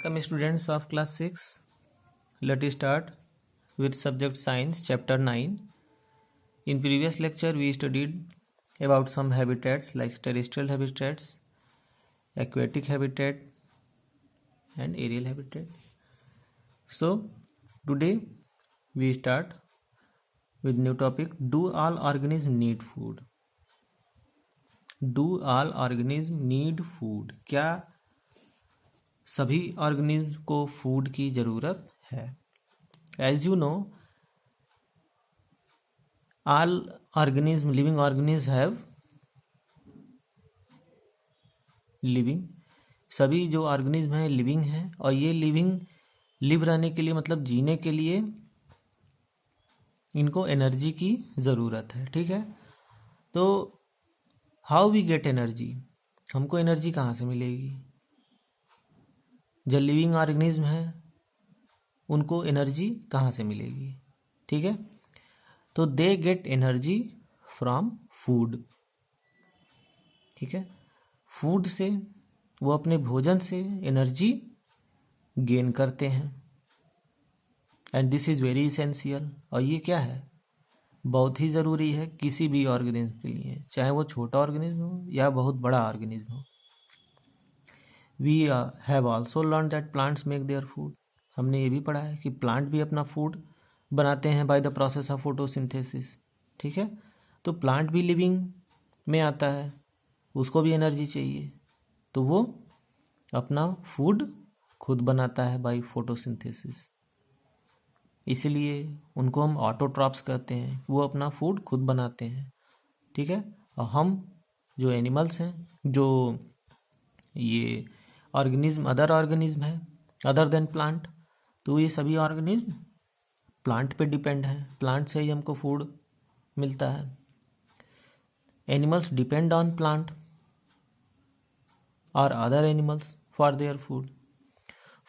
Come students of class 6, let us start with subject science chapter 9. In previous lecture we studied about some habitats like terrestrial habitats, aquatic habitat and aerial habitat. So today we start with new topic. Do all organisms need food? Do all organisms need food? क्या सभी organism को food की ज़रूरत है? As you know, all organism, living organism have living, सभी जो organism हैं living हैं, और ये लिव रहने के लिए मतलब जीने के लिए इनको एनर्जी की ज़रूरत है. ठीक है, तो हाउ वी गेट एनर्जी? हमको एनर्जी कहाँ से मिलेगी? जो लिविंग ऑर्गेनिज्म है उनको एनर्जी कहाँ से मिलेगी? ठीक है, तो they get energy from food. ठीक है, फूड से, वो अपने भोजन से एनर्जी गेन करते हैं. And this is very essential. और ये क्या है? बहुत ही ज़रूरी है किसी भी ऑर्गेनिज्म के लिए, चाहे वो छोटा ऑर्गेनिज्म हो या बहुत बड़ा ऑर्गेनिज्म हो. We have also learn that plants make their food. हमने ये भी पढ़ा है कि प्लांट भी अपना फूड बनाते हैं by the process of photosynthesis. ठीक है, तो प्लांट भी लिविंग में आता है, उसको भी एनर्जी चाहिए, तो वो अपना फूड खुद बनाता है बाय फोटोसिंथेसिस. इसलिए उनको हम ऑटोट्रॉप्स कहते हैं, वो अपना फूड खुद बनाते हैं. ठीक है, और हम जो एनिमल्स हैं, जो ये ऑर्गेनिज्म, अदर ऑर्गेनिज्म है अदर देन प्लांट, तो ये सभी ऑर्गेनिज्म प्लांट पे डिपेंड है. प्लांट से ही हमको फूड मिलता है. एनिमल्स डिपेंड ऑन प्लांट और other animals for their food.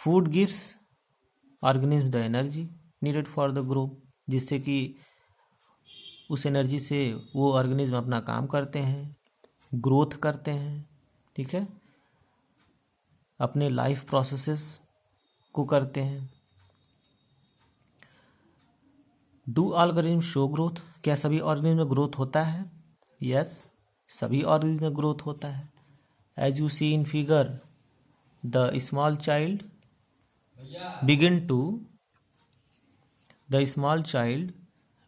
Food gives organism the energy needed for the grow, जिससे कि उस एनर्जी से वो ऑर्गेनिज्म अपना काम करते हैं, ग्रोथ करते हैं. ठीक है, अपने लाइफ प्रोसेसेस को करते हैं. Do organism show growth? क्या सभी ऑर्गेनिज्म में ग्रोथ होता है? यस, सभी ऑर्गेनिज्म में ग्रोथ होता है. As you see in figure, the small child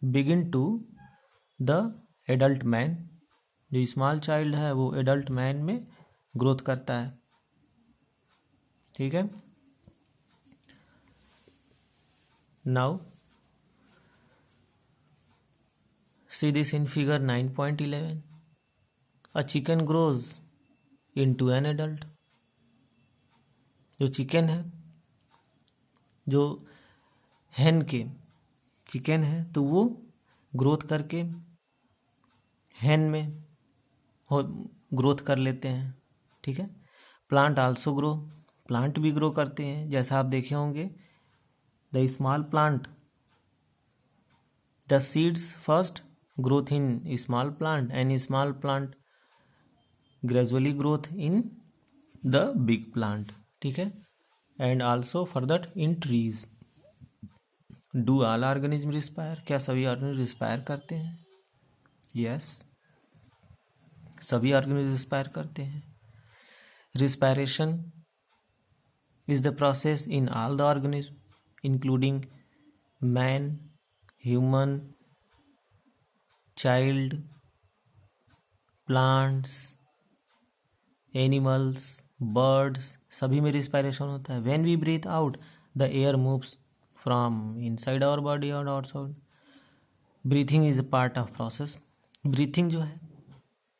begin to the adult man. जो स्मॉल चाइल्ड है वो एडल्ट मैन में ग्रोथ करता है. ठीक है, now see this in figure 9.11. A chicken grows into an adult. जो चिकन है, जो hen के चिकन है, तो वो ग्रोथ करके hen में ग्रोथ कर लेते हैं. ठीक है, प्लांट आल्सो ग्रो, प्लांट भी ग्रो करते हैं. जैसा आप देखे होंगे, the small plant, the seeds first growth in small plant and small plant gradually growth in the big plant. ठीक है, and also further in trees. Do all organism respire? क्या सभी ऑर्गेनिज्म रिस्पायर करते हैं? यस, सभी organism respire करते हैं. Respiration is the process in all the organisms including man, human, child, plants, animals, birds, सभी में respiration होता है. When we breathe out, the air moves from inside our body or outside. Breathing is a part of process. Breathing जो है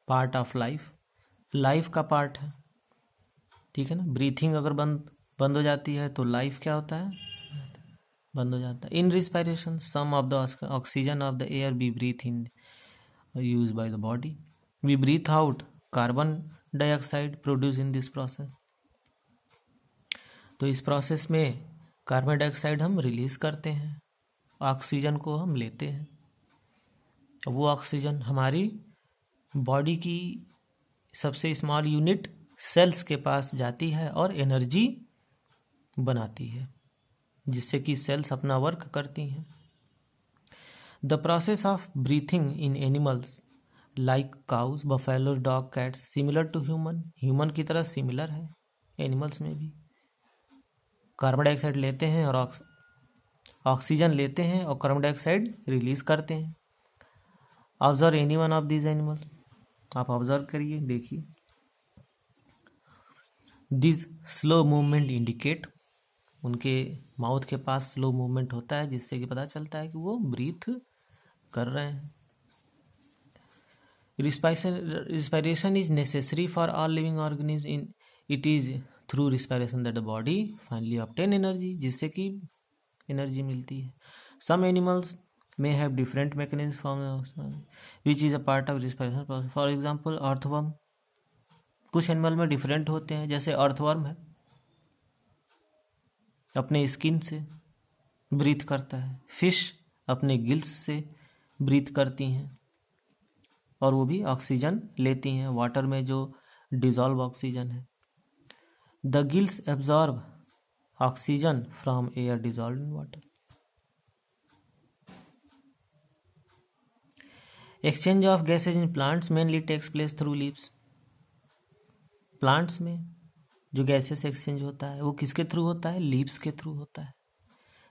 part of life का part है. ठीक है ना, ब्रीथिंग अगर बंद हो जाती है तो लाइफ क्या होता है? बंद हो जाता है. In respiration some of the oxygen of the air we breathe in use by the body. We breathe out carbon dioxide produce in this process. तो इस प्रोसेस में कार्बन डाइऑक्साइड हम रिलीज करते हैं, ऑक्सीजन को हम लेते हैं. वो ऑक्सीजन हमारी बॉडी की सबसे स्मॉल यूनिट सेल्स के पास जाती है और एनर्जी बनाती है, जिससे कि सेल्स अपना वर्क करती हैं। The process of breathing in animals like cows, buffalo, dog, cats similar to human की तरह सिमिलर है। एनिमल्स में भी कार्बन डाइऑक्साइड लेते हैं और ऑक्सीजन लेते हैं और कार्बन डाइऑक्साइड रिलीज करते हैं। Observe any one of these animal, आप ऑब्जर्व करिए, देखिए। दिस स्लो मूवमेंट इंडिकेट, उनके माउथ के पास स्लो मूवमेंट होता है, जिससे कि पता चलता है कि वो ब्रीथ कर रहे हैं। Respiration is necessary for all living organisms. It is through respiration that the body finally obtain energy, जिससे कि एनर्जी मिलती है। Some animals may have different mechanisms from which is a part of respiration process. For example, earthworm, कुछ animal में different होते हैं, जैसे earthworm है, अपने स्किन से ब्रीथ करता है। फिश अपने गिल्स से ब्रीथ करती हैं और वो भी ऑक्सीजन लेती हैं, वाटर में जो डिजॉल्व ऑक्सीजन है। The gills absorb oxygen from air dissolve in water. Exchange of gases in plants mainly takes place through leaves. Plants में जो गैसेस एक्सचेंज होता है वो किसके थ्रू होता है? लीव्स के थ्रू होता है।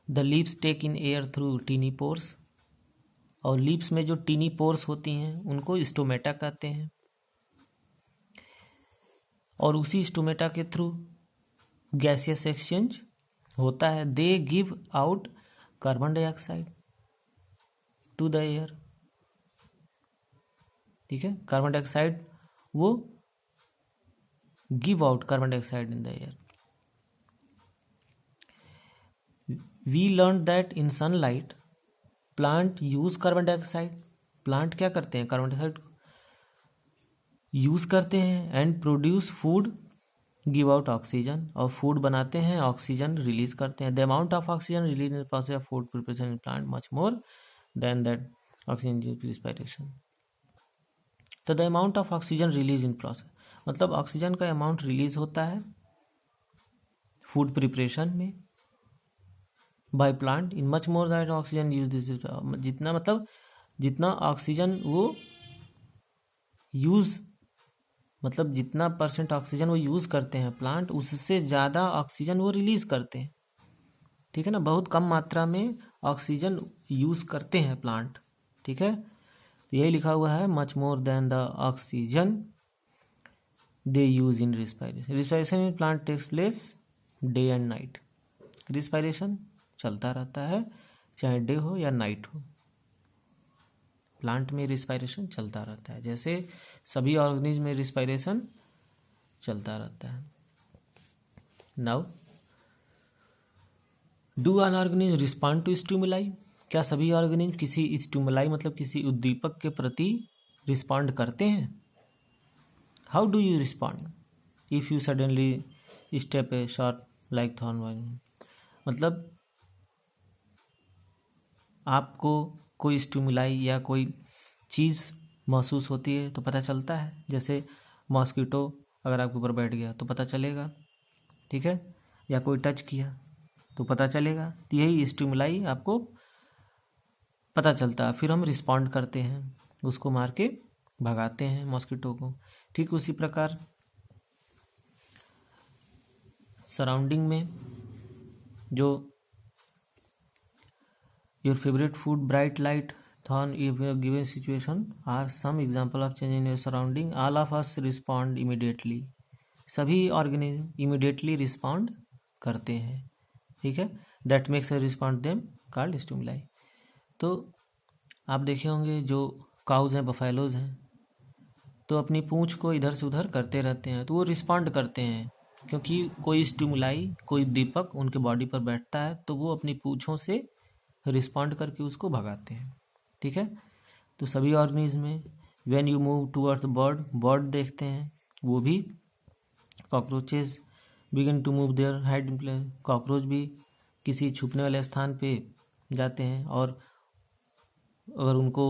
The leaves take in air through tiny pores, और लीव्स में जो टीनी पोर्स होती हैं उनको स्टोमेटा कहते हैं, और उसी स्टोमेटा के थ्रू गैसियस एक्सचेंज होता है। They give out carbon dioxide to the air, ठीक है। कार्बन डाइऑक्साइड वो give out carbon dioxide in the air. We learn that in sunlight plant use carbon dioxide, plant क्या करते हैं? Carbon dioxide use करते हैं and produce food, give out oxygen, और food बनाते हैं, ऑक्सीजन रिलीज करते हैं। The amount of oxygen release in the process of food preparation in plant much more than that oxygen respiration. तो the amount of oxygen release in process, मतलब oxygen का amount release होता है food preparation में by plant in much more that oxygen use this, जितना मतलब जितना oxygen वो यूज, मतलब जितना % ऑक्सीजन वो यूज करते हैं प्लांट, उससे ज़्यादा ऑक्सीजन वो रिलीज करते हैं, ठीक है ना। बहुत कम मात्रा में ऑक्सीजन यूज करते हैं प्लांट, ठीक है। तो यही लिखा हुआ है, much more than the oxygen they use in respiration. Respiration in plant takes place day and night. Respiration चलता रहता है, चाहे डे हो या नाइट हो, प्लांट में रिस्पायरेशन चलता रहता है, जैसे सभी ऑर्गेनिज्म में रिस्पायरेशन चलता रहता है। Now, do an organism respond to stimuli? क्या सभी ऑर्गेनिज्म किसी स्टिमुलाई मतलब किसी उद्दीपक के प्रति रिस्पॉन्ड करते हैं? How do you respond if you suddenly step A short like thorn? मतलब आपको कोई स्टिमुलाई या कोई चीज़ महसूस होती है तो पता चलता है, जैसे मॉस्किटो अगर आपके ऊपर बैठ गया तो पता चलेगा, ठीक है, या कोई टच किया तो पता चलेगा। तो यही स्टिमुलाई आपको पता चलता है, फिर हम रिस्पॉन्ड करते हैं, उसको मार के भगाते हैं मॉस्किटो को। ठीक उसी प्रकार सराउंडिंग में जो your favourite food, bright light, thorn, if a given situation are some example of change in your surrounding, all of us respond immediately. सभी ऑर्गेनिज्म इमीडिएटली रिस्पॉन्ड करते हैं, ठीक है। That makes a respond them called stimuli. तो आप देखे होंगे जो काउज हैं, बफेलोज हैं, तो अपनी पूंछ को इधर से उधर करते रहते हैं, तो वो रिस्पॉन्ड करते हैं, क्योंकि कोई स्टिमुलाई, कोई दीपक उनके बॉडी पर बैठता है, तो वो अपनी पूंछों से रिस्पॉन्ड करके उसको भगाते हैं, ठीक है। तो सभी ऑर्गेनिज्म में when you move towards bird, bird देखते हैं, वो भी cockroaches begin to move there hide in place, cockroach भी किसी छुपने वाले स्थान पे जाते हैं, और अगर उनको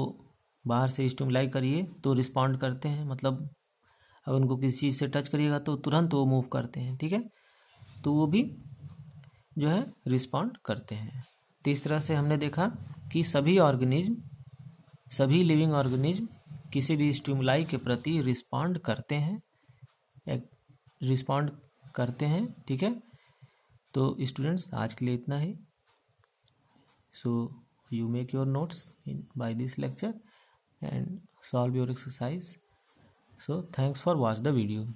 बाहर से स्टिमुलाई करिए तो रिस्पॉन्ड करते हैं, मतलब अगर उनको किसी चीज़ से टच करिएगा तो तुरंत वो मूव करते हैं, ठीक है। तो वो भी जो है रिस्पॉन्ड करते हैं। तो इस तरह से हमने देखा कि सभी लिविंग ऑर्गेनिज्म किसी भी स्टिमुलाई के प्रति रिस्पॉन्ड करते हैं। ठीक है, तो स्टूडेंट्स आज के लिए इतना ही। So you make your notes by this lecture and solve your exercise. So thanks for watch the video.